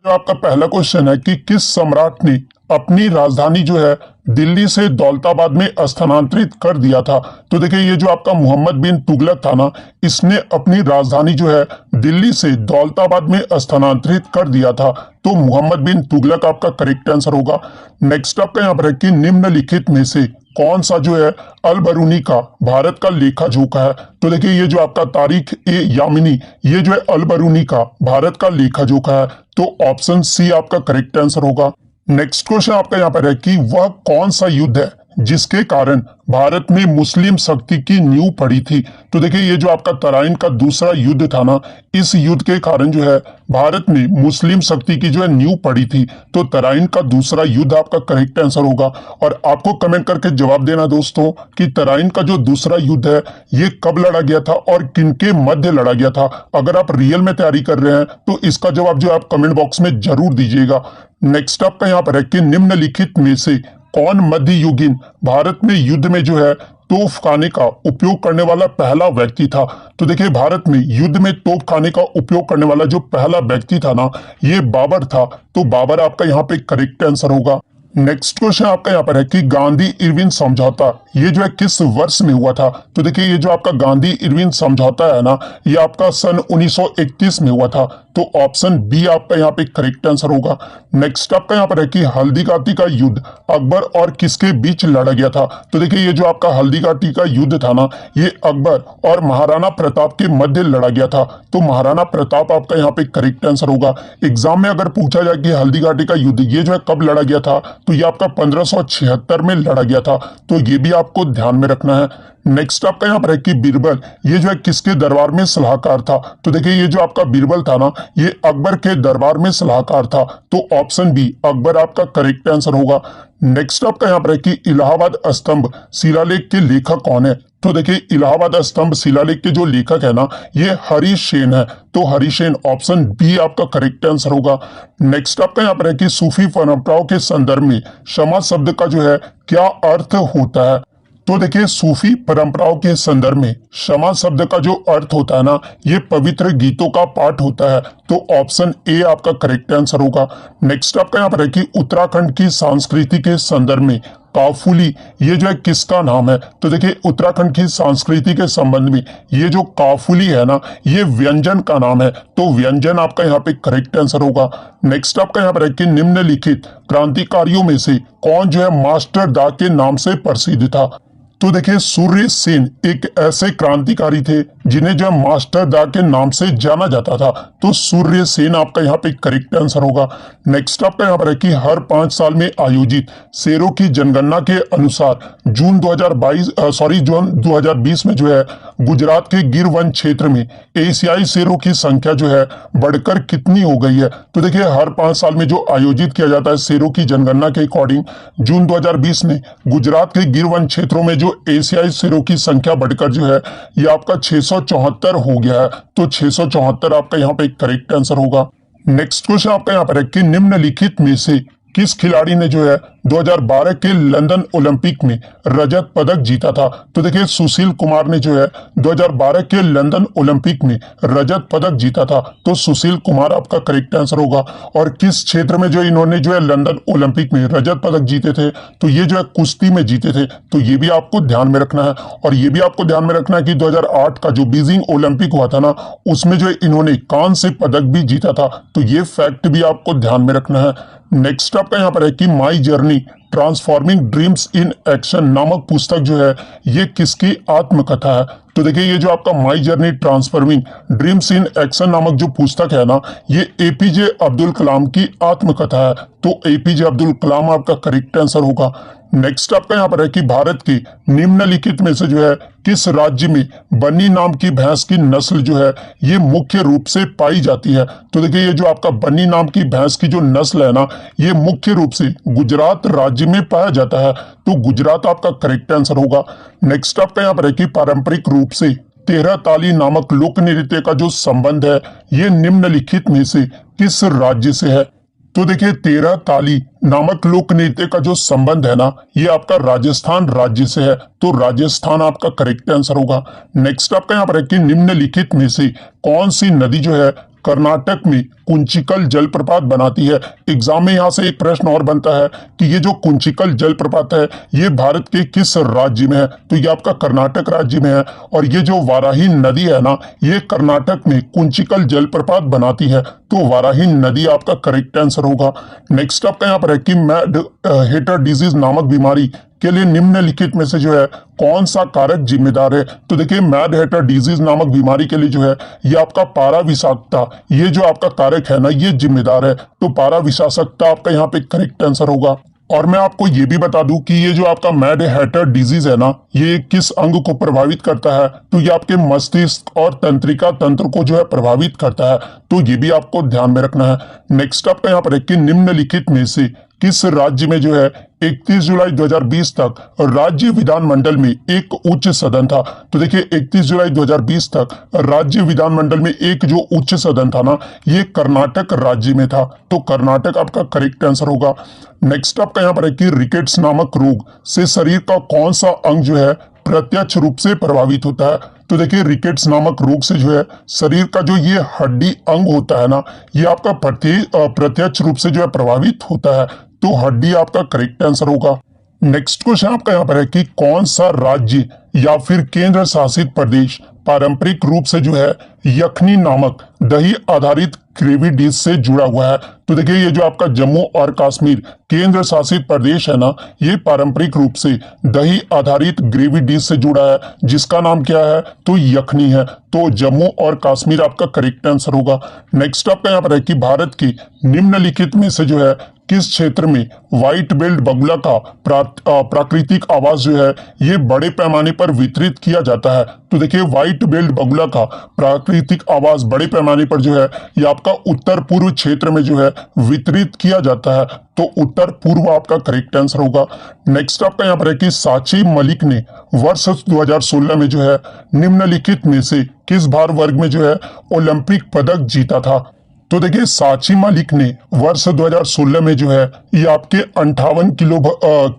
जो आपका पहला क्वेश्चन है कि किस सम्राट ने अपनी राजधानी जो है दिल्ली से दौलताबाद में स्थानांतरित कर दिया था। तो देखिए ये जो आपका मोहम्मद बिन तुगलक था ना, इसने अपनी राजधानी जो है दिल्ली से दौलताबाद में स्थानांतरित कर दिया था। तो मोहम्मद बिन तुगलक आपका करेक्ट आंसर होगा। नेक्स्ट आपका यहाँ पर है कि निम्नलिखित में से कौन सा जो है अल बरूनी का भारत का लेखा जोखा है। तो देखिए ये जो आपका तारिक ए यामिनी, ये जो है अल बरूनी का भारत का लेखा जोखा है। तो ऑप्शन सी आपका करेक्ट आंसर होगा। नेक्स्ट क्वेश्चन आपका यहाँ पर है कि वह कौन सा युद्ध है जिसके कारण भारत में मुस्लिम शक्ति की नींव पड़ी थी। तो देखिए ये जो आपका तराइन का दूसरा युद्ध था ना, इस युद्ध के कारण जो है भारत में मुस्लिम शक्ति की जो है नींव पड़ी थी। तो तराइन का दूसरा युद्ध आपका करेक्ट आंसर होगा। और आपको कमेंट करके जवाब देना दोस्तों कि तराइन का जो दूसरा युद्ध है ये कब लड़ा गया था और किनके मध्य लड़ा गया था। अगर आप रियल में तैयारी कर रहे हैं तो इसका जवाब जो आप कमेंट बॉक्स में जरूर दीजिएगा। नेक्स्ट आपका यहाँ पर है कि निम्नलिखित में से कौन मध्ययुगीन भारत में युद्ध में जो है तोप खाने का उपयोग करने वाला पहला व्यक्ति था। तो देखिए भारत में युद्ध में तोप खाने का उपयोग करने वाला जो पहला व्यक्ति था ना, ये बाबर था। तो बाबर आपका यहाँ पे करेक्ट आंसर होगा। नेक्स्ट क्वेश्चन आपका यहाँ पर है कि गांधी इरविन समझौता ये जो है किस वर्ष में हुआ था। तो देखिए ये जो आपका गांधी इरविन समझौता है ना, ये आपका सन 1931 में हुआ था। तो ऑप्शन बी आपका यहाँ पे करेक्ट आंसर होगा। नेक्स्ट आपका यहाँ पर है कि हल्दीघाटी का युद्ध अकबर और किसके बीच लड़ा गया था। तो देखिए ये जो आपका हल्दीघाटी का युद्ध था ना, ये अकबर और महाराणा प्रताप के मध्य लड़ा गया था। तो महाराणा प्रताप आपका यहाँ पे करेक्ट आंसर होगा। एग्जाम में अगर पूछा जाए कि हल्दीघाटी का युद्ध ये जो है कब लड़ा गया था, तो ये आपका 1576 में लड़ा गया था। तो ये भी आपको ध्यान में रखना है। नेक्स्ट आपका यहाँ पर है कि बीरबल ये जो है किसके दरबार में सलाहकार था। तो देखिए ये जो आपका बीरबल था ना, ये अकबर के दरबार में सलाहकार था। तो ऑप्शन बी अकबर आपका करेक्ट आंसर होगा। नेक्स्ट आपका यहाँ पर है कि इलाहाबाद स्तंभ शिलालेख के लेखक कौन है। तो देखिए इलाहाबाद स्तंभ शिलालेख के जो लेखक है ना, ये हरीश सेन है। तो हरीश सेन ऑप्शन बी आपका करेक्ट आंसर होगा। नेक्स्ट आपका यहाँ पर है कि सूफी परंपराओं के संदर्भ में क्षमा शब्द का जो है क्या अर्थ होता है। तो देखिए सूफी परंपराओं के संदर्भ में क्षमा शब्द का जो अर्थ होता है ना, ये पवित्र गीतों का पाठ होता है। तो ऑप्शन ए आपका करेक्ट आंसर होगा। नेक्स्ट आपका यहाँ पर है कि उत्तराखंड की संस्कृति के संदर्भ में काफुली ये जो है किसका नाम है। तो देखिए उत्तराखंड की संस्कृति के संबंध में ये जो काफुली है ना, ये व्यंजन का नाम है। तो व्यंजन आपका यहाँ पे करेक्ट आंसर होगा। नेक्स्ट आपका यहाँ पर है कि निम्नलिखित क्रांतिकारियों में से कौन जो है मास्टर दा के नाम से प्रसिद्ध था। तो देखिए सूर्य सेन एक ऐसे क्रांतिकारी थे जिन्हें जो मास्टर दा के नाम से जाना जाता था। तो सूर्य सेन आपका यहाँ पे करेक्ट आंसर होगा। नेक्स्ट आपका यहाँ पर है कि हर 5 साल में आयोजित शेरों की जनगणना के अनुसार जून 2020 में जो है गुजरात के गिर वन क्षेत्र में एशियाई शेरों की संख्या जो है बढ़कर कितनी हो गई है। तो देखिए हर 5 साल में जो आयोजित किया जाता है शेरों की जनगणना के अकॉर्डिंग, जून 2020 में गुजरात के गिर वन क्षेत्रों में जो एशियाई शेरों की संख्या बढ़कर जो है ये आपका 674 हो गया है। तो 674 आपका यहाँ पे करेक्ट आंसर होगा। नेक्स्ट क्वेश्चन आपका यहाँ पर है कि निम्नलिखित में से किस खिलाड़ी ने जो है 2012 के लंदन ओलंपिक में रजत पदक जीता था। तो देखिए सुशील कुमार ने जो है 2012 के लंदन ओलंपिक में रजत पदक जीता था। तो सुशील कुमार आपका करेक्ट आंसर होगा। और किस क्षेत्र में जो इन्होंने जो है लंदन ओलंपिक में रजत पदक जीते थे, तो ये जो है कुश्ती में जीते थे। तो ये भी आपको ध्यान में रखना है। और ये भी आपको ध्यान में रखना है कि 2008 का जो बीजिंग ओलंपिक हुआ था ना, उसमें जो इन्होंने कांस्य पदक भी जीता था। तो ये फैक्ट भी आपको ध्यान में रखना है। नेक्स्ट आपका यहाँ पर है कि my journey transforming dreams in action नामक पुस्तक जो है ये किसकी आत्मकथा है। तो देखिए ये जो आपका my journey transforming dreams in action नामक जो पुस्तक है ना, ये एपीजे अब्दुल कलाम की आत्मकथा है। तो एपीजे अब्दुल कलाम आपका करेक्ट आंसर होगा। नेक्स्ट आपका यहाँ पर है कि भारत की निम्नलिखित में से जो है किस राज्य में बन्नी नाम की भैंस की नस्ल जो है ये मुख्य रूप से पाई जाती है। तो देखिए ये जो आपका बन्नी नाम की भैंस की जो नस्ल है ना, ये मुख्य रूप से गुजरात राज्य में पाया जाता है। तो गुजरात आपका करेक्ट आंसर होगा। नेक्स्ट आपका यहाँ पर है कि पारंपरिक रूप से 13 ताली नामक लोक नृत्य का जो संबंध है ये निम्नलिखित में से किस राज्य से है। तो देखिए 13 ताली नामक लोक नृत्य का जो संबंध है ना, ये आपका राजस्थान राज्य से है। तो राजस्थान आपका करेक्ट आंसर होगा। नेक्स्ट आपका यहाँ पर है कि निम्नलिखित में से कौन सी नदी जो है कर्नाटक में कुंचिकल जलप्रपात बनाती है। एग्जाम में यहाँ से एक प्रश्न और बनता है कि ये जो कुंचिकल जलप्रपात है ये भारत के किस राज्य में है, तो ये आपका कर्नाटक राज्य में है। और ये जो वाराही नदी है ना, ये कर्नाटक में कुंचिकल जलप्रपात बनाती है, तो वाराही नदी आपका करेक्ट आंसर होगा। नेक्स्ट आपका यहाँ पर है कि मैड हेटर डिजीज नामक बीमारी के लिए निम्नलिखित में से जो है कौन सा कारक जिम्मेदार है। तो देखिए मैड हेटर डिजीज नामक बीमारी के लिए जो है ये आपका पारा विषाक्तता, ये जो आपका कारक है ना ये जिम्मेदार है, तो पारा विषाक्तता आपका यहाँ पे करेक्ट आंसर होगा। और मैं आपको ये भी बता दूं कि ये जो आपका मैड हेटर डिजीज है ना ये किस अंग को प्रभावित करता है, तो ये आपके मस्तिष्क और तंत्रिका तंत्र को जो है प्रभावित करता है, तो ये भी आपको ध्यान में रखना है। नेक्स्ट आपका यहाँ पर है कि निम्नलिखित में से किस राज्य में जो है 31 जुलाई 2020 तक राज्य विधानमंडल में एक उच्च सदन था। तो देखिए 31 जुलाई 2020 तक राज्य विधानमंडल में एक जो उच्च सदन था ना ये कर्नाटक राज्य में था, तो कर्नाटक आपका करेक्ट आंसर होगा। नेक्स्ट आपका यहाँ पर है कि रिकेट्स नामक रोग से शरीर का कौन सा अंग जो है प्रत्यक्ष रूप से प्रभावित होता है। तो देखिए रिकेट्स नामक रोग से जो है शरीर का जो ये हड्डी अंग होता है ना ये आपका प्रत्यक्ष रूप से जो है प्रभावित होता है, तो हड्डी आपका करेक्ट आंसर होगा। नेक्स्ट क्वेश्चन आपका यहाँ पर है कि कौन सा राज्य या फिर केंद्र शासित प्रदेश पारंपरिक रूप से जो है यखनी नामक दही आधारित ग्रेवी डिश से जुड़ा हुआ है। तो देखिए ये जो आपका जम्मू और कश्मीर केंद्र शासित प्रदेश है ना ये पारंपरिक रूप से दही आधारित ग्रेवी डिश से जुड़ा है, जिसका नाम क्या है, तो यखनी है, तो जम्मू और कश्मीर आपका करेक्ट आंसर होगा। नेक्स्ट आपका यहाँ पर है कि भारत की निम्नलिखित में से जो है किस क्षेत्र में व्हाइट बेल्ट बगुला का प्राकृतिक आवास जो है ये बड़े पैमाने पर वितरित किया जाता है। तो देखिए व्हाइट बेल्ट बगुला का प्राकृतिक आवास बड़े पैमाने पर जो है ये आपका उत्तर पूर्व क्षेत्र में जो है वितरित किया जाता है, तो उत्तर पूर्व आपका करेक्ट आंसर होगा। नेक्स्ट आपका यहाँ पर है कि साक्षी मलिक ने वर्ष 2016 में जो है निम्नलिखित में से किस भार वर्ग में जो है ओलंपिक पदक जीता था। तो देखिए साक्षी मलिक ने वर्ष 2016 में जो है ये आपके 58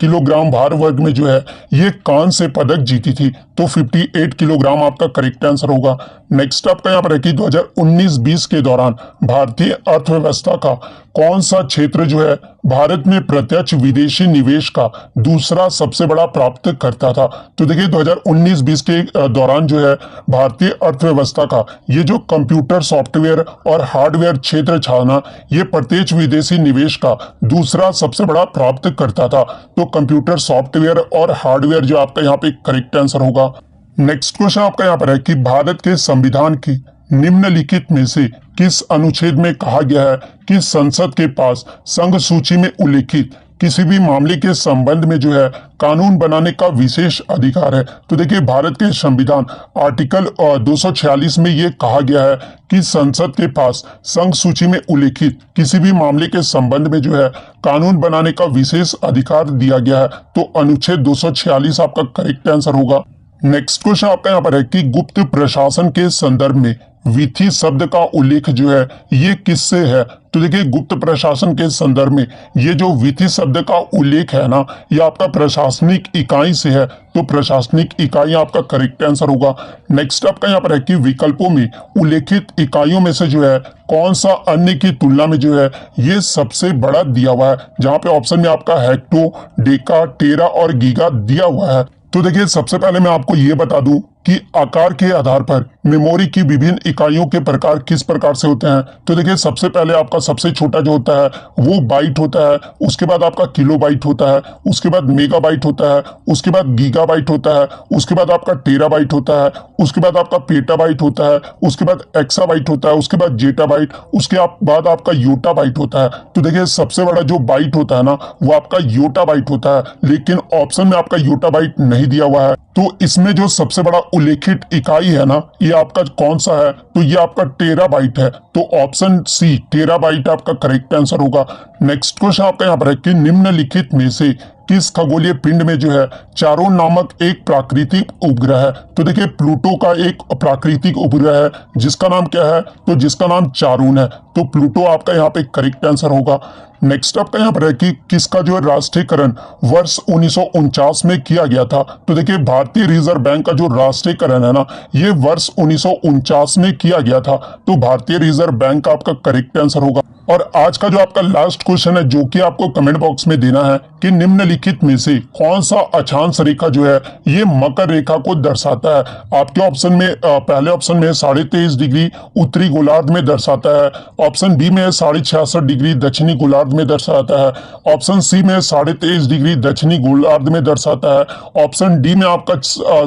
किलोग्राम भार वर्ग में जो है ये कांस्य पदक जीती थी, तो 58 किलोग्राम आपका करेक्ट आंसर होगा। नेक्स्ट आपका यहाँ पर है कि 2019-20 के दौरान भारतीय अर्थव्यवस्था का कौन सा क्षेत्र जो है भारत में प्रत्यक्ष विदेशी निवेश का दूसरा सबसे बड़ा प्राप्त करता था। तो देखिए 2019-20 के दौरान जो है भारतीय अर्थव्यवस्था का ये जो कंप्यूटर सॉफ्टवेयर और हार्डवेयर क्षेत्र था ना ये प्रत्यक्ष विदेशी निवेश का दूसरा सबसे बड़ा प्राप्त करता था, तो कंप्यूटर सॉफ्टवेयर और हार्डवेयर जो आपका यहाँ पे करेक्ट आंसर होगा। नेक्स्ट क्वेश्चन आपका यहाँ पर है कि भारत के संविधान की निम्नलिखित में से किस अनुच्छेद में कहा गया है कि संसद के पास संघ सूची में उल्लेखित किसी भी मामले के संबंध में जो है कानून बनाने का विशेष अधिकार है। तो देखिए भारत के संविधान आर्टिकल 246 में ये कहा गया है कि संसद के पास संघ सूची में उल्लेखित किसी भी मामले के संबंध में जो है कानून बनाने का विशेष अधिकार दिया गया है, तो अनुच्छेद 246 आपका करेक्ट आंसर होगा। नेक्स्ट क्वेश्चन आपका यहाँ पर है कि गुप्त प्रशासन के संदर्भ में विधि शब्द का उल्लेख जो है ये किससे है। तो देखिए गुप्त प्रशासन के संदर्भ में ये जो विधि शब्द का उल्लेख है ना ये आपका प्रशासनिक इकाई से है, तो प्रशासनिक इकाई आपका करेक्ट आंसर होगा। नेक्स्ट आपका यहाँ पर है कि विकल्पों में उल्लेखित इकाइयों में से जो है कौन सा अन्य की तुलना में जो है ये सबसे बड़ा दिया हुआ है, जहाँ पे ऑप्शन में आपका हेक्टो, डेका, टेरा और गीगा दिया हुआ है। तो देखिए सबसे पहले मैं आपको ये बता दूं कि आकार के आधार पर मेमोरी की विभिन्न इकाइयों के प्रकार किस प्रकार से होते हैं। तो देखिए सबसे पहले आपका सबसे छोटा जो होता है वो बाइट होता है, उसके बाद आपका किलोबाइट होता है, उसके बाद मेगाबाइट होता है, उसके बाद गीगाबाइट होता है, उसके बाद आपका टेराबाइट होता है, उसके बाद आपका पेटाबाइट होता है, उसके बाद एक्साबाइट होता है, उसके बाद जेटाबाइट, उसके बाद आपका योटाबाइट होता है। तो देखिए सबसे बड़ा जो बाइट होता है ना वो आपका योटाबाइट होता है, लेकिन ऑप्शन में आपका योटाबाइट नहीं दिया हुआ है, तो इसमें जो सबसे बड़ा उल्लेखित इकाई है ना ये आपका कौन सा है, तो ये आपका टेराबाइट है, तो ऑप्शन सी टेराबाइट आपका करेक्ट आंसर होगा। नेक्स्ट क्वेश्चन आपका यहाँ पर है कि निम्नलिखित में से किस खगोलीय पिंड में जो है चारोन नामक एक प्राकृतिक उपग्रह है। तो देखिए प्लूटो का एक प्राकृतिक उपग्रह है जिसका नाम क्या है, तो जिसका नाम चारून है। तो प्लूटो आपका यहाँ पे करेक्ट आंसर होगा। नेक्स्ट आपका यहाँ पर है कि किसका जो है राष्ट्रीयकरण वर्ष 1949 में किया गया था। तो देखिए भारतीय रिजर्व बैंक का जो राष्ट्रीयकरण है ना, ये वर्ष 1949 में किया गया था। तो भारतीय रिजर्व बैंक का आपका करेक्ट आंसर होगा। और आज का जो आपका लास्ट क्वेश्चन है जो कि आपको कमेंट बॉक्स में देना है कि निम्नलिखित में से कौन सा अक्षांश रेखा जो है ये मकर रेखा को दर्शाता है। आपके ऑप्शन में पहले ऑप्शन में 23.5 डिग्री उत्तरी गोलार्ध में दर्शाता है, ऑप्शन बी में 66.5 डिग्री दक्षिणी गोलार्ध में दर्शाता है, ऑप्शन सी में 23.5 डिग्री दक्षिणी गोलार्ध में दर्शाता है, ऑप्शन डी में आपका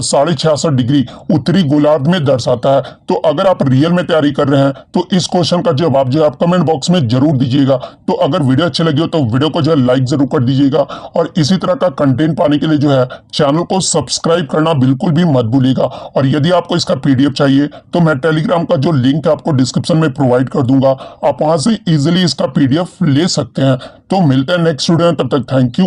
66.5 डिग्री उत्तरी गोलार्ध में दर्शाता है। तो अगर आप रियल में तैयारी कर रहे हैं तो इस क्वेश्चन का जवाब जो है आप कमेंट बॉक्स में जरूर दीजिएगा। तो अगर वीडियो अच्छी लगी हो तो वीडियो को जो है लाइक जरूर कर दीजिएगा और इसी तरह का कंटेंट पाने के लिए जो है चैनल को सब्सक्राइब करना बिल्कुल भी मत भूलिएगा। और यदि आपको इसका पीडीएफ चाहिए तो मैं टेलीग्राम का जो लिंक है आपको डिस्क्रिप्शन में प्रोवाइड कर दूंगा, आप वहां से इजिली इसका पीडीएफ ले सकते हैं। तो मिलते हैं नेक्स्ट वीडियो में, तब तक थैंक यू।